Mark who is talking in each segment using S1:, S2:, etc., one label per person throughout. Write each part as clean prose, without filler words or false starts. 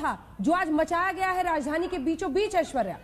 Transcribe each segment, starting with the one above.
S1: था जो आज मचाया गया है राजधानी के बीचों बीच? ऐश्वर्या,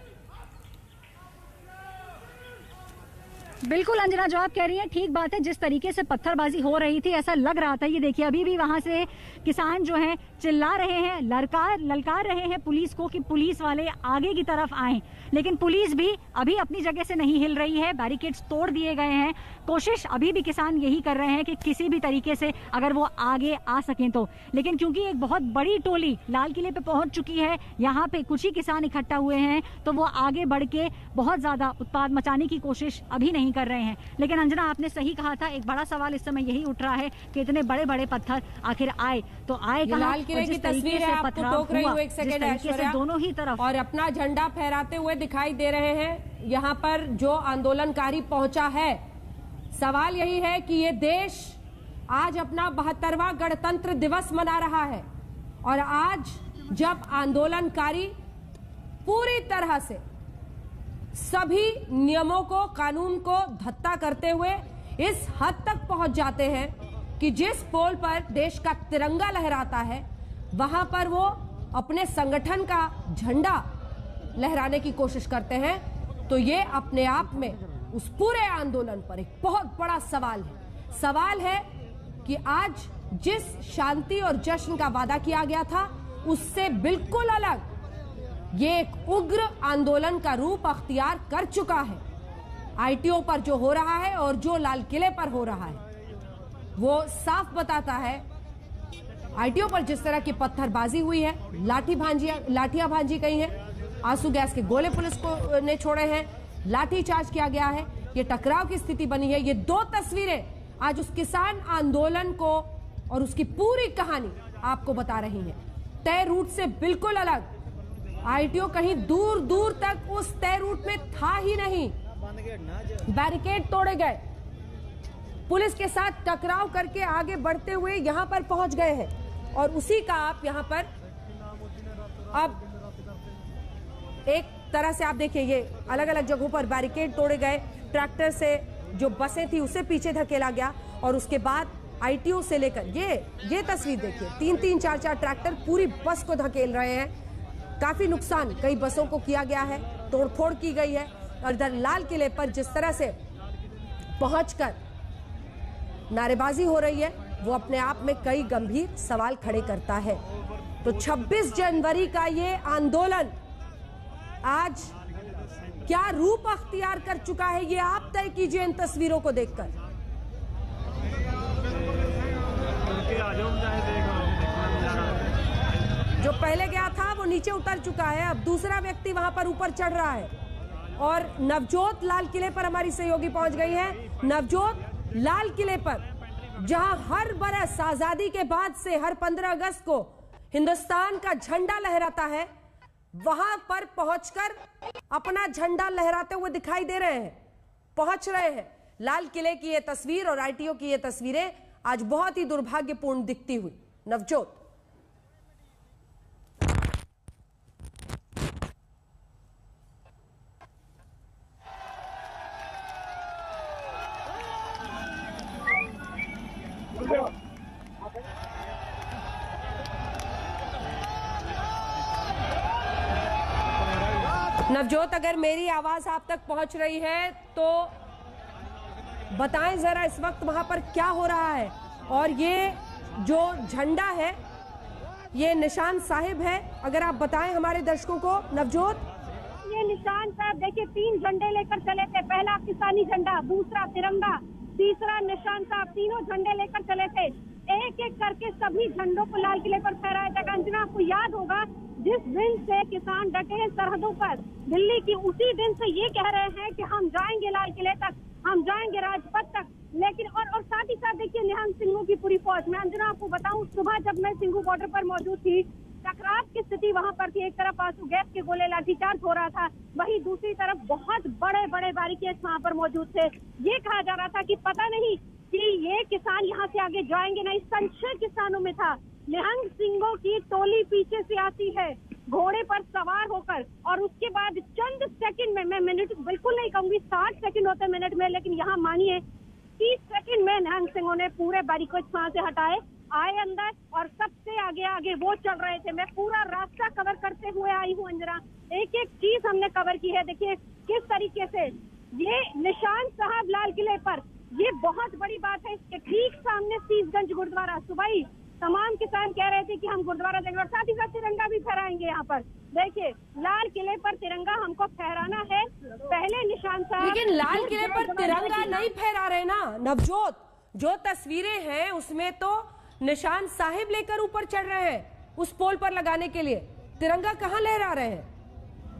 S2: बिल्कुल अंजना, जो आप कह रही हैं ठीक बात है। जिस तरीके से पत्थरबाजी हो रही थी ऐसा लग रहा था, ये देखिए अभी भी वहां से किसान जो हैं चिल्ला रहे हैं, ललकार रहे हैं पुलिस को कि पुलिस वाले आगे की तरफ आएं, लेकिन पुलिस भी अभी अपनी जगह से नहीं हिल रही है। बैरिकेड्स तोड़ दिए गए हैं। कोशिश अभी भी किसान यही कर रहे हैं कि किसी भी तरीके से अगर वो आगे आ सकें तो, लेकिन क्योंकि एक बहुत बड़ी टोली लाल किले पे पहुंच चुकी है, यहाँ पे कुछ ही किसान इकट्ठा हुए हैं, तो वो आगे बढ़ के बहुत ज्यादा उत्पाद मचाने की कोशिश अभी नहीं कर रहे हैं। लेकिन अंजना, आपने सही कहा था, एक बड़ा सवाल इस समय यही उठ रहा है कि इतने बड़े बड़े पत्थर आखिर आए तो आए कहां?
S1: लाल किले की तस्वीर है, आपको टोक रही हूं एक सेकंड ऐश्वर्या,
S2: दोनों ही तरफ
S1: और अपना झंडा फहराते हुए दिखाई दे रहे हैं यहाँ पर जो आंदोलनकारी पहुंचा है। सवाल यही है कि ये देश आज अपना 72वां गणतंत्र दिवस मना रहा है, और आज जब आंदोलनकारी पूरी तरह से सभी नियमों को, कानून को धत्ता करते हुए इस हद तक पहुंच जाते हैं कि जिस पोल पर देश का तिरंगा लहराता है वहां पर वो अपने संगठन का झंडा लहराने की कोशिश करते हैं, तो ये अपने आप में उस पूरे आंदोलन पर एक बहुत बड़ा सवाल है। सवाल है कि आज जिस शांति और जश्न का वादा किया गया था उससे बिल्कुल अलग ये एक उग्र आंदोलन का रूप अख्तियार कर चुका है। आईटीओ पर जो हो रहा है और जो लाल किले पर हो रहा है वो साफ बताता है। आईटीओ पर जिस तरह की पत्थरबाजी हुई है, लाठियां भांजी गई हैं, आंसू गैस के गोले पुलिस को ने छोड़े हैं, लाठीचार्ज किया गया है, ये टकराव की स्थिति बनी है। ये दो तस्वीरें आज उस किसान आंदोलन को और उसकी पूरी कहानी आपको बता रही हैं। तय रूट से बिल्कुल अलग। आईटीओ कहीं दूर दूर तक उस तय रूट में था ही नहीं। बैरिकेड तोड़े गए, पुलिस के साथ टकराव करके आगे बढ़ते हुए यहां पर पहुंच गए हैं, और उसी का आप यहां पर अब एक तरह से आप देखिए, ये अलग अलग जगहों पर बैरिकेड तोड़े गए, ट्रैक्टर से जो बसें थी उसे पीछे धकेला गया, और उसके बाद आईटीओ से लेकर ये तस्वीर देखिए, 3-3, 4-4 ट्रैक्टर पूरी बस को धकेल रहे हैं। काफी नुकसान कई बसों को किया गया है, तोड़फोड़ की गई है, और इधर लाल किले पर जिस तरह से पहुंचकर नारेबाजी हो रही है वो अपने आप में कई गंभीर सवाल खड़े करता है। तो 26 जनवरी का ये आंदोलन आज क्या रूप अख्तियार कर चुका है, ये आप तय कीजिए इन तस्वीरों को देखकर। जो पहले गया था वो नीचे उतर चुका है, अब दूसरा व्यक्ति वहां पर ऊपर चढ़ रहा है, और नवजोत लाल किले पर हमारी सहयोगी पहुंच गई है। नवजोत, लाल किले पर जहां हर बरस आजादी के बाद से हर 15 अगस्त को हिंदुस्तान का झंडा लहराता है, वहां पर पहुंचकर अपना झंडा लहराते हुए दिखाई दे रहे हैं, पहुंच रहे हैं। लाल किले की ये तस्वीर और आईटीओ की ये तस्वीरें आज बहुत ही दुर्भाग्यपूर्ण दिखती हुई। नवजोत, नवजोत, अगर मेरी आवाज आप तक पहुंच रही है तो बताएं जरा इस वक्त वहां पर क्या हो रहा है, और ये जो झंडा है ये निशान साहिब है, अगर आप बताएं हमारे दर्शकों को। नवजोत,
S3: ये निशान साहब देखिए 3 झंडे लेकर चले थे, पहला किसानी झंडा, दूसरा तिरंगा, तीसरा निशान साहब, तीनों झंडे लेकर चले थे। एक एक करके सभी झंडों को लाल किले पर फहराया जाएगा। अंजना, आपको याद होगा जिस दिन से किसान डटे हैं सरहदों पर दिल्ली की, उसी दिन से ये कह रहे हैं कि हम जाएंगे लाल किले तक, हम जाएंगे राजपथ तक। लेकिन और साथ ही साथ देखिए निहंग सिंहों की पूरी फौज। मैं अंजना आपको बताऊं, सुबह जब मैं सिंघू बॉर्डर पर मौजूद थी, टकराव की स्थिति वहां पर थी। एक तरफ आंसू गैस के गोले, लाठीचार्ज हो रहा था, वहीं दूसरी तरफ बहुत बड़े बड़े बैरिकेड्स वहां पर मौजूद थे। ये कहा जा रहा था कि पता नहीं कि ये किसान यहाँ से आगे जाएंगे नहीं। संशय किसानों में था। निहंग सिंहों की टोली पीछे से आती है घोड़े पर सवार होकर, और उसके बाद चंद सेकंड में, मैं मिनट बिल्कुल नहीं कहूंगी, 60 सेकंड होते मिनट में, लेकिन यहाँ मानिए 30 सेकंड में निहंग सिंहों ने पूरे बैरिकेड्स वहां से हटाए, आए अंदर, और सबसे आगे आगे वो चल रहे थे। मैं पूरा रास्ता आई हूँ अंजना, एक एक चीज हमने कवर की है। देखिए किस तरीके से ये निशान साहब लाल किले पर, ये बहुत बड़ी बात है। इसके ठीक सामने सीसगंज गुरुद्वारा, सुबह ही तमाम किसान कह रहे थे कि हम गुरुद्वारा देंगे और साथ ही साथ तिरंगा भी फहराएंगे। यहाँ पर देखिए लाल किले पर तिरंगा हमको फहराना है। पहले निशान साहब,
S1: लेकिन लाल किले पर तिरंगा नहीं फहरा रहे ना नवजोत। जो तस्वीरें हैं उसमें तो निशान साहिब लेकर ऊपर चढ़ रहे हैं उस पोल पर लगाने के लिए, तिरंगा कहाँ लहरा रहे हैं?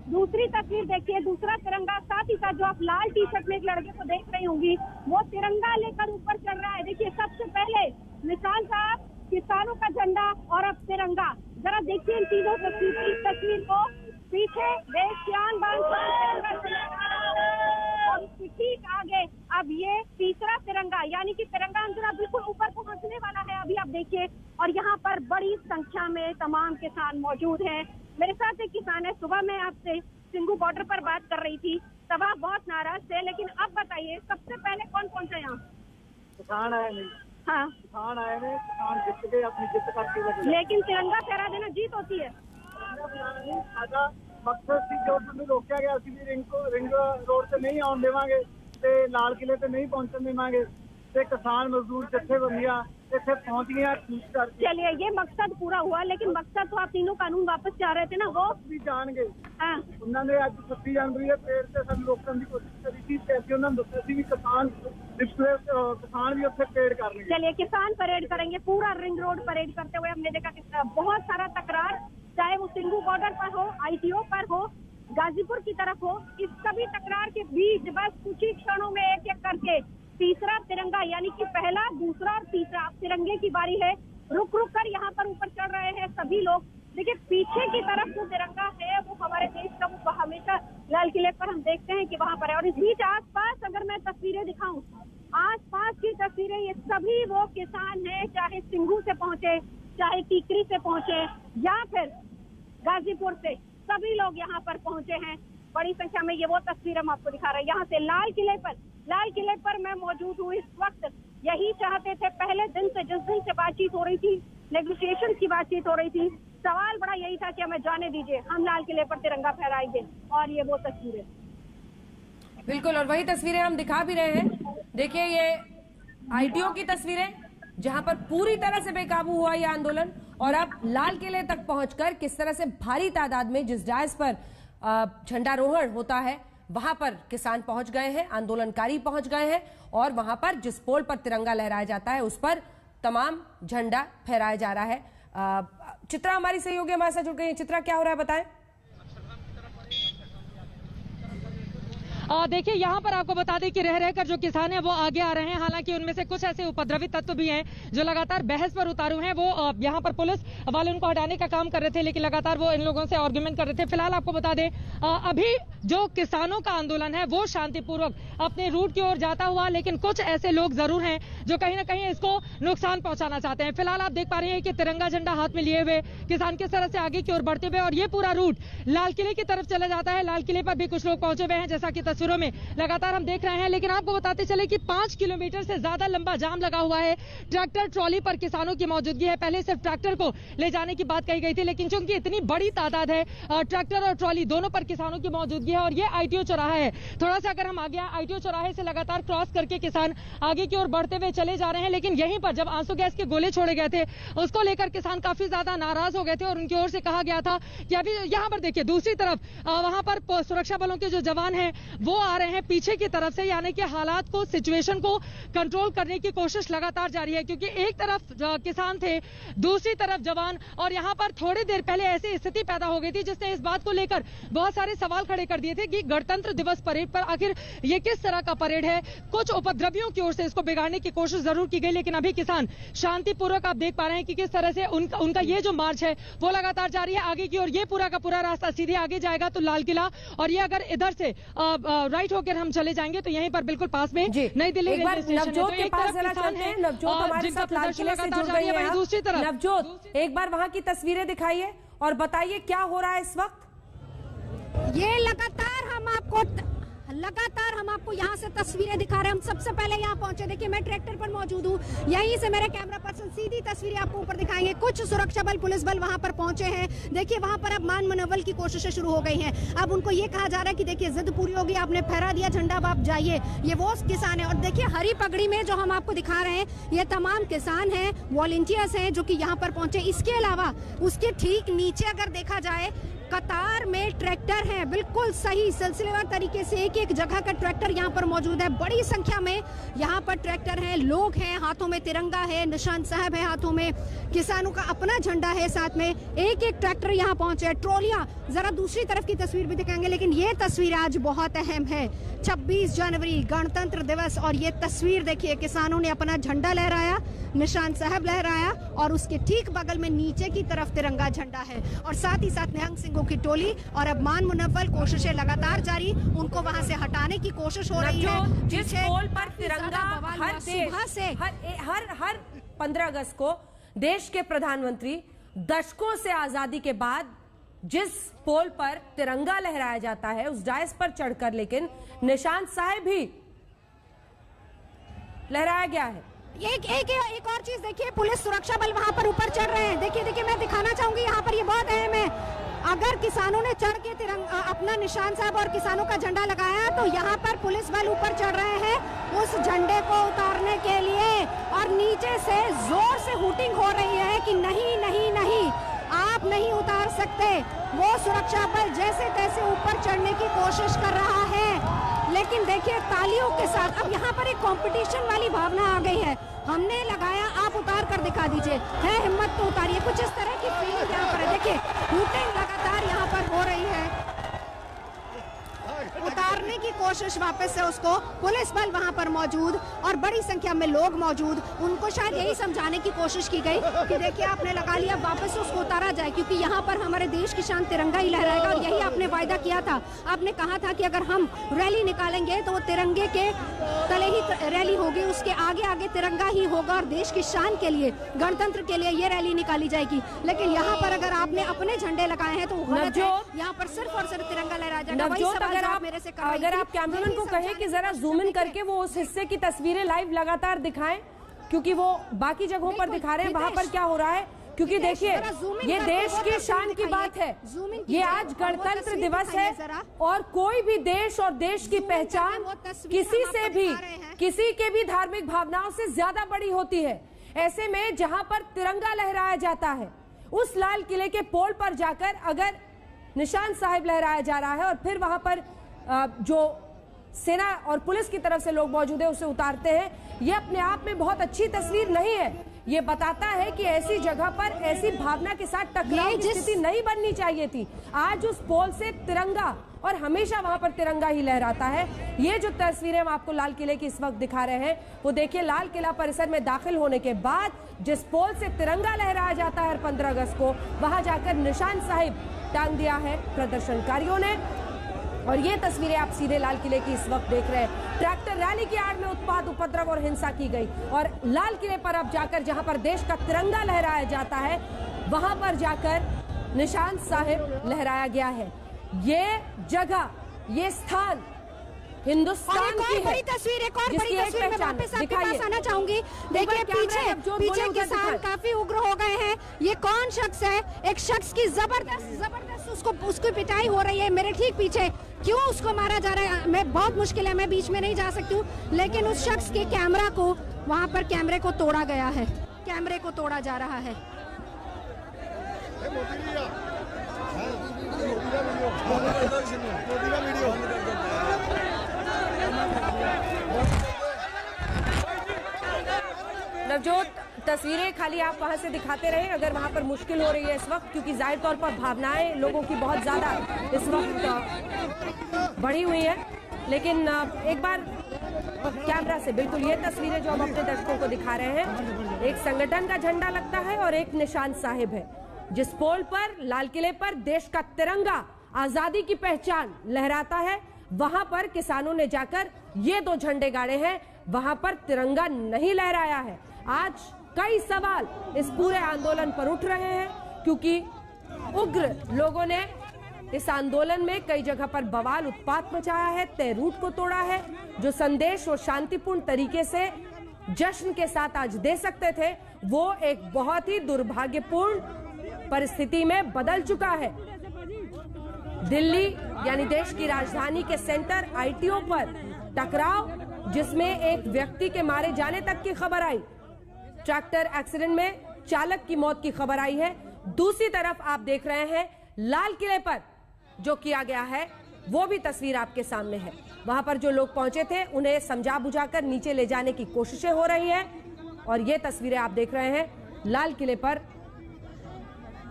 S3: दूसरी तस्वीर देखिए, दूसरा तिरंगा, साथ ही साथ जो आप लाल टी शर्ट में एक लड़के को देख रही होंगी, वो तिरंगा लेकर ऊपर चढ़ रहा है। देखिए सबसे पहले निशान साहब, किसानों का झंडा और अब तिरंगा। जरा देखिए इन तीनों तस्वीर को, पीछे देशयान बांध और उसके ठीक आगे अब ये तीसरा तिरंगा, यानी कि तिरंगा अंजना बिल्कुल ऊपर पहुंचने वाला है। अभी आप देखिए, और यहाँ पर बड़ी संख्या में तमाम किसान मौजूद हैं। मेरे साथ एक किसान है। सुबह मैं आपसे सिंगू बॉर्डर पर बात कर रही थी, तब आप बहुत नाराज थे, लेकिन अब बताइए सबसे पहले कौन पहुंचा यहाँ?
S4: किसान आए नहीं।
S3: हाँ,
S4: किसान आए हैं, किसान जीत गए, अपनी जिद करके।
S3: लेकिन तिरंगा फहरा देना जीत होती है।
S4: मकसद ਸੀ ਜੋ ਸਾਨੂੰ ਰੋਕਿਆ ਗਿਆ ਸੀ ਵੀ ਰਿੰਗ ਰੋਡ ਤੇ ਨਹੀਂ ਆਉਣ ਦੇਵਾਂਗੇ ਤੇ ਲਾਲ ਕਿਲੇ ਤੇ ਨਹੀਂ ਪਹੁੰਚਣ ਦੇਵਾਂਗੇ ਤੇ ਕਿਸਾਨ ਮਜ਼ਦੂਰ ਜਥੇਬੰਦੀਆਂ ਇੱਥੇ पहुंच गया।
S3: चलिए ये मकसद पूरा हुआ, लेकिन मकसद तो आप तीनों कानून वापस जा रहे थे ना, वो
S4: भी जाएंगे।
S3: हाँ,
S4: उन्होंने आज 26 जनवरी है पेड़ से सब रोकने की कोशिश करी थी, ऐसे उन्होंने दसा सी भी किसान भी उत्थे परेड कर रहे हैं।
S3: चलिए किसान परेड करेंगे, पूरा रिंग रोड परेड करते हुए हमने देखा कि बहुत सारा तकरार, चाहे वो सिंगू बॉर्डर पर हो, ITO पर हो, गाजीपुर की तरफ हो, इस सभी तकरार के बीच बस कुछ ही क्षणों में एक एक करके तीसरा तिरंगा, यानी कि पहला, दूसरा और तीसरा, तिरंगे की बारी है। रुक रुक कर यहाँ पर ऊपर चढ़ रहे हैं सभी लोग। देखिए पीछे की तरफ जो तिरंगा है वो हमारे देश का, वो हमेशा लाल किले पर हम देखते हैं कि वहाँ पर है। और इस बीच आसपास अगर मैं तस्वीरें दिखाऊं, आसपास की तस्वीरें, ये सभी वो किसान हैं, चाहे सिंगू से पहुंचे, चाहे टीकरी से पहुंचे या फिर गाजीपुर से, सभी लोग यहाँ पर पहुंचे हैं बड़ी संख्या में। ये वो तस्वीर हम आपको दिखा रहे हैं यहाँ से लाल किले पर मैं मौजूद हूँ इस वक्त। यही चाहते थे पहले दिन से, जिस दिन से बातचीत हो रही थी, नेगोशिएशन की बातचीत हो रही थी, सवाल बड़ा यही था कि हमें जाने दीजिए, हम लाल किले पर तिरंगा फहराएंगे। और ये वो तस्वीरें,
S1: बिल्कुल, और वही तस्वीरें हम दिखा भी रहे हैं। देखिए ये ITO की तस्वीरें, जहां पर पूरी तरह से बेकाबू हुआ यह आंदोलन, और अब लाल किले तक पहुंचकर किस तरह से भारी तादाद में जिस डायस पर झंडारोहण होता है वहां पर किसान पहुंच गए हैं, आंदोलनकारी पहुंच गए हैं, और वहां पर जिस पोल पर तिरंगा लहराया जाता है उस पर तमाम झंडा फहराया जा रहा है। चित्रा हमारी सहयोगी हमारे साथ जुड़ गई है। चित्रा, क्या हो रहा है बताएं?
S5: देखिए यहाँ पर आपको बता दें कि रह रहकर जो किसान हैं वो आगे आ रहे हैं। हालांकि उनमें से कुछ ऐसे उपद्रवी तत्व भी हैं जो लगातार बहस पर उतारू हैं। वो यहाँ पर पुलिस वाले उनको हटाने का काम कर रहे थे, लेकिन लगातार वो इन लोगों से आर्गुमेंट कर रहे थे। फिलहाल आपको बता दें अभी जो किसानों का आंदोलन है वो शांतिपूर्वक अपने रूट की ओर जाता हुआ, लेकिन कुछ ऐसे लोग जरूर हैं जो कहीं ना कहीं इसको नुकसान पहुंचाना चाहते हैं। फिलहाल आप देख पा रहे हैं कि तिरंगा झंडा हाथ में लिए हुए किसान किस तरह से आगे की ओर बढ़ते हुए, और ये पूरा रूट लाल किले की तरफ चला जाता है। लाल किले पर भी कुछ लोग पहुंचे हुए हैं, जैसा कि तस्वीरों में लगातार हम देख रहे हैं। लेकिन आपको बताते चले कि 5 किलोमीटर से ज्यादा लंबा जाम लगा हुआ है। ट्रैक्टर ट्रॉली पर किसानों की मौजूदगी है। पहले सिर्फ ट्रैक्टर को ले जाने की बात कही गई थी, लेकिन चूंकि इतनी बड़ी तादाद है, ट्रैक्टर और ट्रॉली दोनों पर किसानों की मौजूदगी है। और ये ITO चौराहा है। थोड़ा सा अगर हम आगे ITO चौराहे से लगातार क्रॉस करके किसान आगे की ओर बढ़ते हुए चले जा रहे हैं। लेकिन यहीं पर जब आंसू गैस के गोले छोड़े गए थे उसको लेकर किसान काफी ज्यादा नाराज हो गए थे, और उनकी ओर से कहा गया था कि अभी यहाँ पर देखिए दूसरी तरफ वहां पर सुरक्षा बलों के जो जवान हैं वो आ रहे हैं पीछे की तरफ से, यानी कि हालात को, सिचुएशन को कंट्रोल करने की कोशिश लगातार जारी है। क्योंकि एक तरफ किसान थे, दूसरी तरफ जवान, और यहाँ पर थोड़ी देर पहले ऐसी स्थिति पैदा हो गई थी जिसने इस बात को लेकर बहुत सारे सवाल खड़े कर दिए थे कि गणतंत्र दिवस परेड पर आखिर ये किस तरह का परेड है। कुछ उपद्रवियों की ओर से इसको बिगाड़ने की कोशिश जरूर की गई, लेकिन अभी किसान शांतिपूर्वक आप देख पा रहे हैं कि किस तरह से उनका ये जो मार्च है वो लगातार जारी है आगे की ओर। ये पूरा का पूरा रास्ता सीधे आगे जाएगा तो लाल किला, और ये अगर इधर से राइट होकर हम चले जाएंगे तो यहीं पर बिल्कुल पास में नई दिल्ली रेलवे स्टेशन है।
S1: नवजोत के पास जरा चलते हैं। नवजोत हमारे साथ लाल किले से जुड़ गई है।
S5: दूसरी तरफ
S1: नवजोत, एक बार वहां की तस्वीरें दिखाइए और बताइए क्या हो रहा है इस वक्त।
S6: ये लगातार हम आपको लगातार हम आपको यहाँ से तस्वीरें दिखा रहे हैं। हम सबसे पहले यहाँ पहुंचे, देखिए मैं ट्रैक्टर पर मौजूद हूँ, यहीं से मेरे कैमरा पर्सन सीधी तस्वीरें आपको ऊपर दिखाएंगे। कुछ सुरक्षा बल, पुलिस बल वहाँ पर पहुंचे हैं। देखिए वहाँ पर अब मान मनोबल की कोशिशें शुरू हो गई हैं। अब उनको ये कहा जा रहा है कि देखिए जिद पूरी होगी, आपने फहरा दिया झंडा, अब आप जाइए। ये वो किसान है और देखिए हरी पगड़ी में जो हम आपको दिखा रहे हैं ये तमाम किसान हैं, वॉलंटियर्स हैं जो कि यहाँ पर पहुंचे। इसके अलावा उसके ठीक नीचे अगर देखा जाए कतार में ट्रैक्टर हैं, बिल्कुल सही सिलसिलेवार तरीके से एक एक जगह का ट्रैक्टर यहाँ पर मौजूद है। बड़ी संख्या में यहाँ पर ट्रैक्टर हैं, लोग हैं, हाथों में तिरंगा है, निशान साहब है हाथों में, किसानों का अपना झंडा है साथ में। एक एक ट्रैक्टर यहाँ पहुंचे, ट्रॉलियां। जरा दूसरी तरफ की तस्वीर भी दिखाएंगे, लेकिन ये तस्वीर आज बहुत अहम है। 26 जनवरी गणतंत्र दिवस और ये तस्वीर देखिए, किसानों ने अपना झंडा लहराया, निशान साहब लहराया और उसके ठीक बगल में नीचे की तरफ तिरंगा झंडा है और साथ ही साथ निहंग सिंहों की टोली। और अब मान मुनव्वल कोशिशें लगातार जारी, उनको वहां से हटाने की कोशिश हो रही है।
S1: जिस पोल पर तिरंगा हर देश से हर 15 अगस्त को देश के प्रधानमंत्री दशकों से आजादी के बाद जिस पोल पर तिरंगा लहराया जाता है उस डायस पर चढ़कर लेकिन निशान साहब भी लहराया गया है।
S6: एक और चीज देखिए, पुलिस सुरक्षा बल वहां पर ऊपर चढ़ रहे हैं। देखिए मैं दिखाना चाहूंगी यहाँ पर, ये बहुत अहम है। अगर किसानों ने चढ़ के तिरंगा अपना निशान साहब और किसानों का झंडा लगाया तो यहाँ पर पुलिस बल ऊपर चढ़ रहे हैं उस झंडे को उतारने के लिए और नीचे से जोर से हूटिंग हो रही है कि नहीं नहीं नहीं, आप नहीं उतार सकते। वो सुरक्षा बल जैसे तैसे ऊपर चढ़ने की कोशिश कर रहा है, लेकिन देखिए तालियों के साथ अब यहाँ पर एक कंपटीशन वाली भावना आ गई है। हमने लगाया, आप उतार कर दिखा दीजिए, है हिम्मत तो उतारिए। कुछ इस तरह की फीलिंग यहाँ पर है। देखिए हूटिंग लगातार यहाँ पर हो रही है, उतारने की कोशिश वापस से उसको। पुलिस बल वहां पर मौजूद और बड़ी संख्या में लोग मौजूद, उनको शायद यही समझाने की कोशिश की गई कि देखिए आपने लगा लिया, वापस से उसको उतारा जाए, क्योंकि यहाँ पर हमारे देश की शान तिरंगा ही लहराएगा। और यही आपने वायदा किया था, आपने कहा था कि अगर हम रैली निकालेंगे तो वो तिरंगे के तले ही रैली होगी, उसके आगे आगे तिरंगा ही होगा और देश की शान के लिए, गणतंत्र के लिए ये रैली निकाली जाएगी। लेकिन यहाँ पर अगर आपने अपने झंडे लगाए हैं तो गलत है, यहाँ पर सिर्फ और सिर्फ तिरंगा लहराया जाएगा।
S1: अगर आप कैमरामैन को कहें कि जरा जूम इन करके वो उस हिस्से की तस्वीरें लाइव लगातार दिखाएं, क्योंकि वो बाकी जगहों पर दिखा रहे हैं वहां पर क्या हो रहा है। क्योंकि देखिए ये देश की शान की बात है, ये आज गणतंत्र दिवस है और कोई भी देश और देश की पहचान किसी से भी, किसी के भी धार्मिक भावनाओं से ज्यादा बड़ी होती है। ऐसे में जहां पर तिरंगा लहराया जाता है उस लाल किले के पोल पर जाकर अगर निशान साहब लहराया जा रहा है और फिर वहां पर जो सेना और पुलिस की तरफ से लोग मौजूद है उसे उतारते हैं, ये अपने आप में बहुत अच्छी तस्वीर नहीं है। ये बताता है कि ऐसी जगह पर ऐसी भावना के साथ टकराव की स्थिति नहीं बननी चाहिए थी। आज उस पोल से तिरंगा और हमेशा वहां पर तिरंगा ही लहराता है। ये जो तस्वीरें हम आपको लाल किले की इस वक्त दिखा रहे हैं वो देखिए, लाल किला परिसर में दाखिल होने के बाद जिस पोल से तिरंगा लहराया जाता है हर 15 अगस्त को, वहां जाकर निशान साहिब टांग दिया है प्रदर्शनकारियों ने। और ये तस्वीरें आप सीधे लाल किले की इस वक्त देख रहे हैं। ट्रैक्टर रैली की आड़ में उत्पात, उपद्रव और हिंसा की गई और लाल किले पर अब जाकर जहां पर देश का तिरंगा लहराया जाता है वहां पर जाकर निशान साहिब लहराया गया है। ये जगह, ये स्थान हिंदुस्तान की
S6: बड़ी तस्वीर, एक और बड़ी तस्वीर मैं वापस आपके पास आना चाहूंगी। देखिए पीछे किसान काफी उग्र हो गए हैं। ये कौन शख्स है? एक शख्स की जबरदस्त उसको पिटाई हो रही है मेरे ठीक पीछे। क्यों उसको मारा जा रहा है मैं बहुत मुश्किल है, मैं बीच में नहीं जा सकती हूँ, लेकिन उस शख्स के कैमरा को, वहाँ पर कैमरे को तोड़ा गया है, कैमरे को तोड़ा जा रहा है।
S1: नवजोत, तस्वीरें खाली आप वहां से दिखाते रहे अगर वहां पर मुश्किल हो रही है इस वक्त, क्योंकि जाहिर तौर पर भावनाएं लोगों की बहुत ज्यादा इस वक्त बढ़ी हुई है। लेकिन एक बार कैमरा से बिल्कुल ये तस्वीरें जो हम अपने दर्शकों को दिखा रहे हैं, एक संगठन का झंडा लगता है और एक निशान साहिब है। जिस पोल पर, लाल किले पर देश का तिरंगा, आजादी की पहचान लहराता है, वहां पर किसानों ने जाकर ये दो झंडे गाड़े हैं, वहां पर तिरंगा नहीं लहराया है। आज कई सवाल इस पूरे आंदोलन पर उठ रहे हैं क्योंकि उग्र लोगों ने इस आंदोलन में कई जगह पर बवाल उत्पात मचाया है, तय रूट को तोड़ा है। जो संदेश वो शांतिपूर्ण तरीके से जश्न के साथ आज दे सकते थे, वो एक बहुत ही दुर्भाग्यपूर्ण परिस्थिति में बदल चुका है। दिल्ली यानी देश की राजधानी के सेंटर आईटीओ पर टकराव, जिसमें एक व्यक्ति के मारे जाने तक की खबर आई। ट्रैक्टर एक्सीडेंट में चालक की मौत की खबर आई है। दूसरी तरफ आप देख रहे हैं लाल किले पर जो किया गया है, वो भी तस्वीर आपके सामने है। वहां पर जो लोग पहुंचे थे उन्हें समझा बुझाकर नीचे ले जाने की कोशिशें हो रही हैं और ये तस्वीरें आप देख रहे हैं लाल किले पर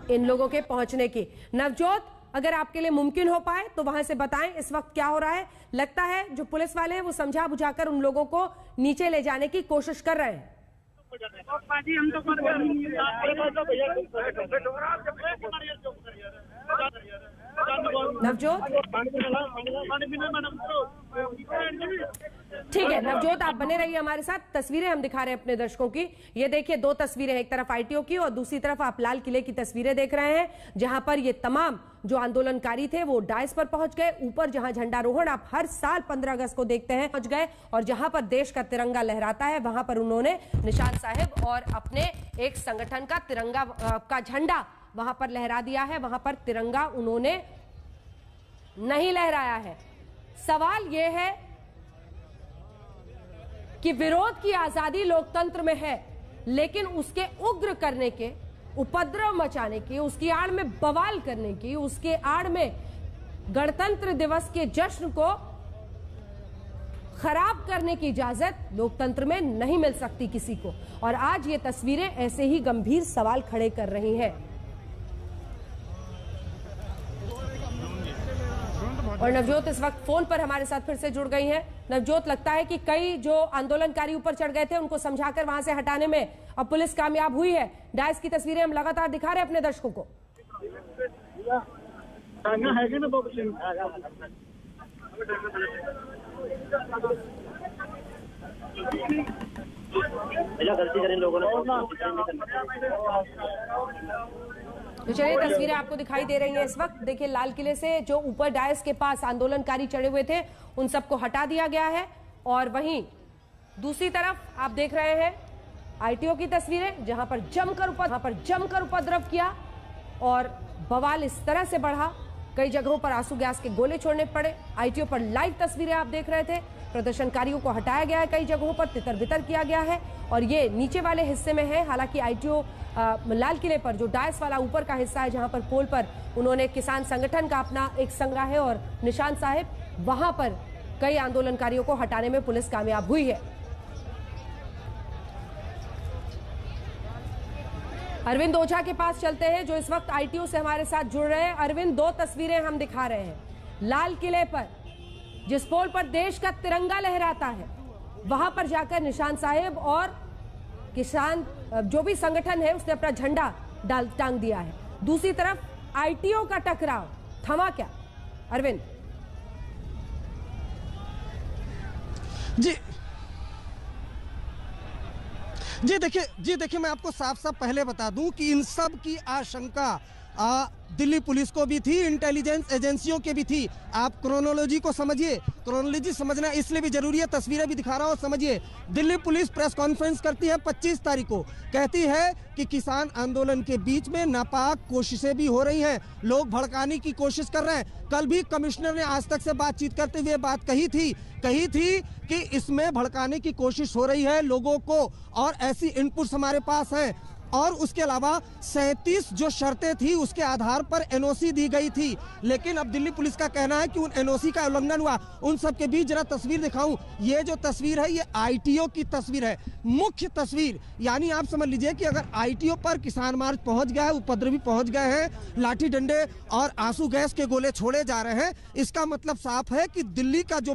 S1: इन लोगों के पहुंचने की। नवजोत, अगर आपके लिए मुमकिन हो पाए तो वहां से बताएं इस वक्त क्या हो रहा है। लगता है जो पुलिस वाले हैं वो समझा बुझाकर उन लोगों को नीचे ले जाने की कोशिश कर रहे हैं। नवजोत, ठीक है नवजोत, आप बने रहिए हमारे साथ। तस्वीरें हम दिखा रहे हैं अपने दर्शकों की। ये देखिए, दो तस्वीरें, एक तरफ आईटीओ की और दूसरी तरफ आप लाल किले की तस्वीरें देख रहे हैं, जहां पर ये तमाम जो आंदोलनकारी थे वो डायस पर पहुंच गए। ऊपर जहां झंडारोहण आप हर साल 15 अगस्त को देखते हैं, पहुंच गए और जहां पर देश का तिरंगा लहराता है वहां पर उन्होंने निशान साहिब और अपने एक संगठन का तिरंगा का झंडा वहां पर लहरा दिया है। वहां पर तिरंगा उन्होंने नहीं लहराया है। सवाल यह है कि विरोध की आजादी लोकतंत्र में है, लेकिन उसके उग्र करने के, उपद्रव मचाने की, उसकी आड़ में बवाल करने की, उसके आड़ में गणतंत्र दिवस के जश्न को खराब करने की इजाजत लोकतंत्र में नहीं मिल सकती किसी को। और आज ये तस्वीरें ऐसे ही गंभीर सवाल खड़े कर रही हैं। और नवजोत इस वक्त फोन पर हमारे साथ फिर से जुड़ गई हैं। नवजोत, लगता है कि कई जो आंदोलनकारी ऊपर चढ़ गए थे उनको समझाकर वहां से हटाने में अब पुलिस कामयाब हुई है। डायस की तस्वीरें हम लगातार दिखा रहे हैं अपने दर्शकों को। तो चलिए तस्वीरें आपको दिखाई दे रही हैं इस वक्त। देखिए, लाल किले से जो ऊपर डायस के पास आंदोलनकारी चढ़े हुए थे उन सबको हटा दिया गया है और वहीं दूसरी तरफ आप देख रहे हैं आईटीओ की तस्वीरें, जहां पर जमकर उपद्रव किया और बवाल इस तरह से बढ़ा। कई जगहों पर आंसू गैस के गोले छोड़ने पड़े। आईटीओ पर लाइव तस्वीरें आप देख रहे थे। प्रदर्शनकारियों को हटाया गया है, कई जगहों पर तितर बितर किया गया है और ये नीचे वाले हिस्से में है। हालांकि आईटीओ लाल किले पर जो डायस वाला ऊपर का हिस्सा है, जहां पर पोल पर उन्होंने किसान संगठन का अपना एक संग्रह है और निशान साहिब, वहां पर कई आंदोलनकारियों को हटाने में पुलिस कामयाब हुई है। अरविंद ओझा के पास चलते हैं जो इस वक्त आईटीओ से हमारे साथ जुड़ रहे हैं। अरविंद, दो तस्वीरें हम दिखा रहे हैं। लाल किले पर जिस पोल पर देश का तिरंगा लहराता है, वहां पर जाकर निशान साहिब और किसान जो भी संगठन है उसने अपना झंडा टांग दिया है। दूसरी तरफ आईटीओ का टकराव थमा क्या? अरविंद
S7: जी देखिए मैं आपको साफ साफ पहले बता दूं कि इन सब की आशंका दिल्ली पुलिस को भी थी, इंटेलिजेंस एजेंसियों के भी थी। आप क्रोनोलॉजी को समझिए, क्रोनोलॉजी समझना इसलिए भी जरूरी है, तस्वीरें भी दिखा रहा हूं, समझिए। दिल्ली पुलिस प्रेस कॉन्फ्रेंस करती है 25 तारीख को, कहती है कि किसान आंदोलन के बीच में नापाक कोशिशें भी हो रही हैं, लोग भड़काने की कोशिश कर रहे हैं। कल भी कमिश्नर ने आज तक से बातचीत करते हुए बात कही थी कि इसमें भड़काने की कोशिश हो रही है लोगों को और ऐसी इनपुट्स हमारे पास हैं। और उसके अलावा 37 जो शर्तें थी उसके आधार पर एनओसी दी गई थी, लेकिन अब दिल्ली पुलिस का कहना है कि उन एनओसी का उल्लंघन हुआ। उन सब के बीच जरा तस्वीर दिखाऊं, ये जो तस्वीर है ये आईटीओ की तस्वीर है, मुख्य तस्वीर। यानी आप समझ लीजिए कि अगर आईटीओ पर किसान मार्च पहुंच गया है, उपद्रवी पहुंच गए हैं, लाठी डंडे और आंसू गैस के गोले छोड़े जा रहे हैं, इसका मतलब साफ है कि दिल्ली का जो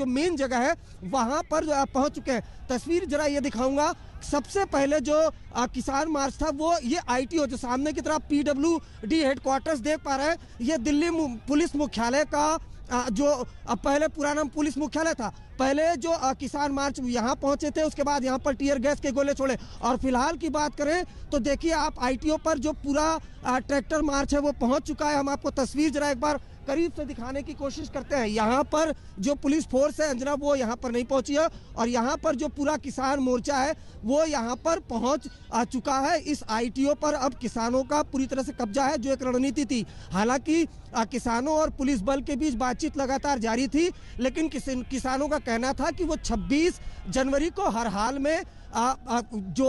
S7: मेन जगह है वहां पर पहुंच चुके हैं। तस्वीर जरा ये दिखाऊंगा। सबसे पहले जो किसान मार्च था वो ये आईटीओ, जो सामने की तरफ पीडब्ल्यूडी हेडक्वार्टर्स देख पा रहे हैं, ये दिल्ली पुलिस मुख्यालय का जो पहले पूरा नाम पुलिस मुख्यालय था, पहले जो किसान मार्च यहाँ पहुंचे थे, उसके बाद यहाँ पर टीयर गैस के गोले छोड़े। और फिलहाल की बात करें तो देखिए आप ITO पर जो पूरा ट्रैक्टर मार्च है वो पहुंच चुका है। हम आपको तस्वीर जरा एक बार करीब से दिखाने की कोशिश करते हैं। यहाँ पर जो पुलिस फोर्स है अंजना वो यहाँ पर नहीं पहुंची है, और यहाँ पर जो पूरा किसान मोर्चा है वो यहाँ पर पहुंच चुका है। इस ITO पर अब किसानों का पूरी तरह से कब्जा है, जो एक रणनीति थी। हालांकि किसानों और पुलिस बल के बीच बातचीत लगातार जारी थी, लेकिन किसानों का कहना था कि वो 26 जनवरी को हर हाल में जो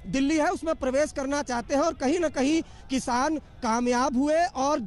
S7: दिल्ली है उसमें प्रवेश करना चाहते हैं, और कहीं ना कहीं किसान कामयाब हुए और